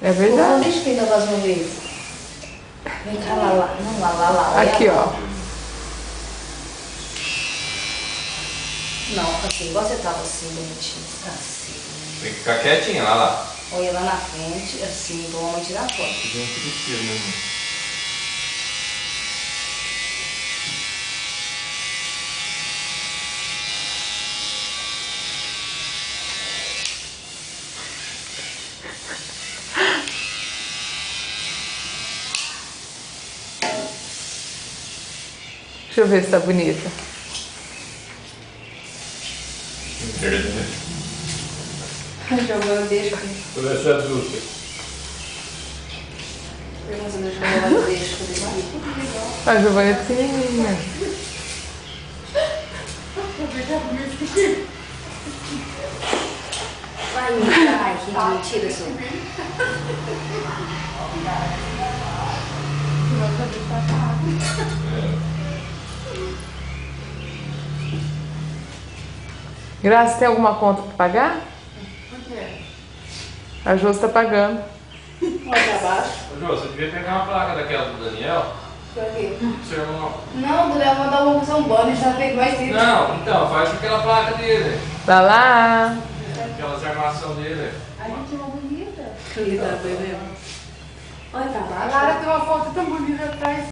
É verdade. Deixa eu tentar mais uma vez. Vem cá, lá. Não, lá. Olha Aqui, lá. ó. Não, assim, igual você tava assim, bonitinho. Assim. Tem que ficar quietinha, lá. Olha lá na frente, assim, vamos tirar foto. Gente, precisa mesmo. Deixa eu ver se tá bonita. Jogando deixa. Vou ver se é adulta. Pergunta do jogando deixa. A Giovana é pequenininha. Vai, que mentira isso. Graça, tem alguma conta pra pagar? Por quê? A Josi tá pagando. Olha pra baixo. Ô, Jô, você devia pegar uma placa daquela do Daniel. Pra quê? Pro seu irmão. Não, do Léo mandar uma opção banner, já fez mais tempo. Não, então, faz com aquela placa dele. Tá lá. Aquelas armações dele. A gente é uma bonita. Ele tá bem mesmo. Olha pra A baixo. Lara tem uma foto tão bonita atrás.